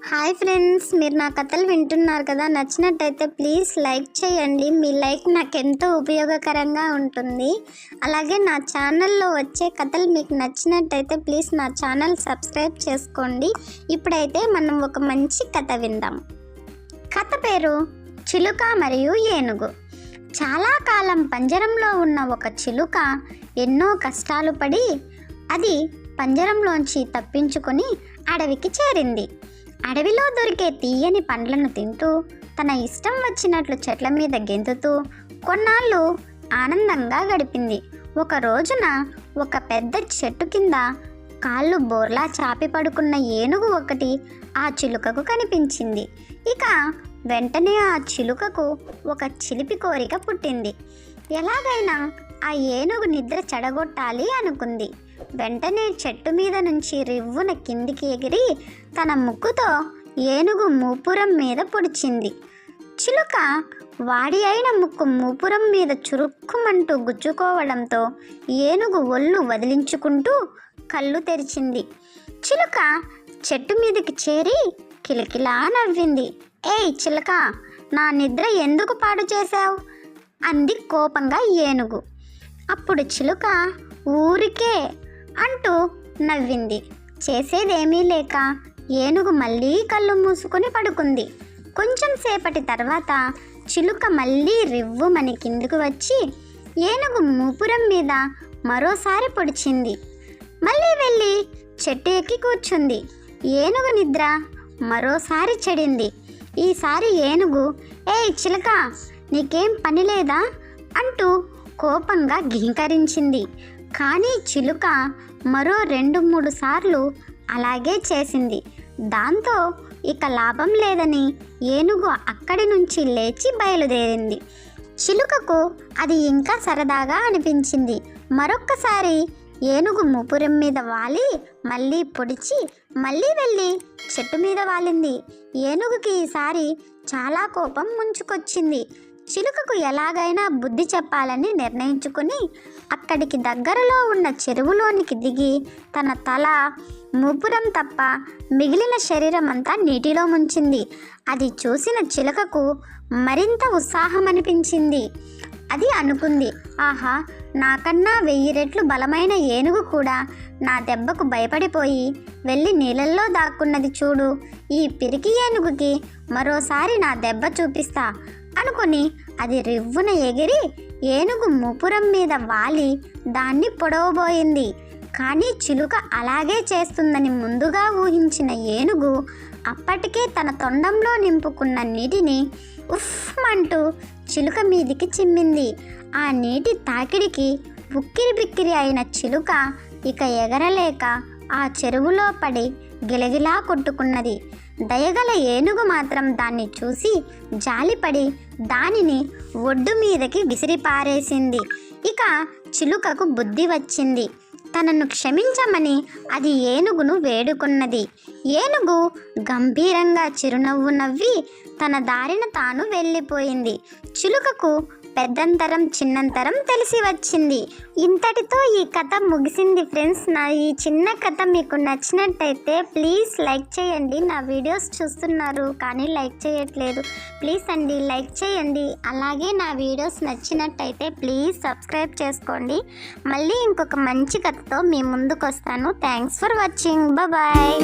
Hi friends, మీరు నా కథలు వింటున్నారు కదా. నచ్చినట్టయితే ప్లీజ్ లైక్ చేయండి. మీ లైక్ నాకు ఎంతో ఉపయోగకరంగా ఉంటుంది. అలాగే నా ఛానల్లో వచ్చే కథలు మీకు నచ్చినట్టయితే ప్లీజ్ నా ఛానల్ సబ్స్క్రైబ్ చేసుకోండి. ఇప్పుడైతే మనం ఒక మంచి కథ విందాం. కథ పేరు చిలుక మరియు ఏనుగు. చాలా కాలం పంజరంలో ఉన్న ఒక చిలుక ఎన్నో కష్టాలు పడి అది పంజరంలోంచి తప్పించుకొని అడవికి చేరింది. అడవిలో దొరికే తీయని పండ్లను తింటూ తన ఇష్టం వచ్చినట్లు చెట్ల మీద గెంతుతూ కొన్నాళ్ళు ఆనందంగా గడిపింది. ఒక రోజున ఒక పెద్ద చెట్టు కింద కాళ్ళు బోర్లా చాపి పడుకున్న ఏనుగు ఒకటి ఆ చిలుకకు కనిపించింది. ఇక వెంటనే ఆ చిలుకకు ఒక చిలిపి కోరిక పుట్టింది. ఎలాగైనా ఆ ఏనుగు నిద్ర చెడగొట్టాలి అనుకుంది. వెంటనే చెట్టు మీద నుంచి రివ్వున కిందికి ఎగిరి తన ముక్కుతో ఏనుగు మూపురం మీద పొడిచింది. చిలుక వాడి అయిన ముక్కు మూపురం మీద చురుక్కుమంటూ గుచ్చుకోవడంతో ఏనుగు ఒళ్ళు వదిలించుకుంటూ కళ్ళు తెరిచింది. చిలుక చెట్టు మీదకి చేరి కిలకిలా నవ్వింది. ఏయ్ చిలుక, నా నిద్ర ఎందుకు పాడు చేశావు? అంది కోపంగా ఏనుగు. అప్పుడు చిలుక ఊరికే అంటూ నవ్వింది. చేసేదేమీ లేక ఏనుగు మళ్ళీ కళ్ళు మూసుకొని పడుకుంది. కొంచెం సేపటి తర్వాత చిలుక మళ్ళీ రివ్వుమని కిందికి వచ్చి ఏనుగు మూపురం మీద మరోసారి పొడిచింది. మళ్ళీ వెళ్ళి చెట్టు ఎక్కి కూర్చుంది. ఏనుగు నిద్ర మరోసారి చెడింది. ఈసారి ఏనుగు, ఏయ్ చిలుక, నీకేం పని లేదా అంటూ కోపంగా ఘీంకరించింది. కానీ చిలుక మరో 2-3 సార్లు అలాగే చేసింది. దాంతో ఇక లాభం లేదని ఏనుగు అక్కడి నుంచి లేచి బయలుదేరింది. చిలుకకు అది ఇంకా సరదాగా అనిపించింది. మరొక్కసారి ఏనుగు ముపురం మీద వాలి మళ్ళీ పొడిచి మళ్ళీ వెళ్ళి చెట్టు మీద వాలింది. ఏనుగుకి ఈసారి చాలా కోపం ముంచుకొచ్చింది. చిలుకకు ఎలాగైనా బుద్ధి చెప్పాలని నిర్ణయించుకుని అక్కడికి దగ్గరలో ఉన్న చెరువులోనికి దిగి తన తల, మూపురం తప్ప మిగిలిన శరీరం అంతా నీటిలో ముంచింది. అది చూసిన చిలుకకు మరింత ఉత్సాహం అనిపించింది. అది అనుకుంది, ఆహా, నాకన్నా 1000 రెట్లు బలమైన ఏనుగు కూడా నా దెబ్బకు భయపడిపోయి వెళ్ళి నీళ్ళల్లో దాక్కున్నది చూడు. ఈ పిరికి ఏనుగుకి మరోసారి నా దెబ్బ చూపిస్తా అనుకుని అది రివ్వున ఎగిరి ఏనుగు మూపురం మీద వాలి దాన్ని పొడవబోయింది. కానీ చిలుక అలాగే చేస్తుందని ముందుగా ఊహించిన ఏనుగు అప్పటికే తన తొండంలో నింపుకున్న నీటిని ఉఫ్మంటూ చిలుక మీదికి చిమ్మింది. ఆ నీటి తాకిడికి ఉక్కిరి బిక్కిరి అయిన చిలుక ఇక ఎగరలేక ఆ చెరువులో పడి గిలగిలా కొట్టుకున్నది. దయగల ఏనుగు మాత్రం దాన్ని చూసి జాలిపడి దానిని ఒడ్డు మీదకి విసిరిపారేసింది. ఇక చిలుకకు బుద్ధి వచ్చింది. తనను క్షమించమని అది ఏనుగును వేడుకున్నది. ఏనుగు గంభీరంగా చిరునవ్వు నవ్వి తన దారిన తాను వెళ్ళిపోయింది. చిలుకకు పెద్దంతరం చిన్నంతరం తెలిసి వచ్చింది. ఇంతటితో ఈ కథ ముగిసింది ఫ్రెండ్స్. నా ఈ చిన్న కథ మీకు నచ్చినట్టయితే ప్లీజ్ లైక్ చేయండి. నా వీడియోస్ చూస్తున్నారు కానీ లైక్ చేయట్లేదు. ప్లీజ్ అండి, లైక్ చేయండి. అలాగే నా వీడియోస్ నచ్చినట్టయితే ప్లీజ్ సబ్స్క్రైబ్ చేసుకోండి. మళ్ళీ ఇంకొక మంచి కథతో మీ ముందుకు వస్తాను. Thanks for watching. బాయ్.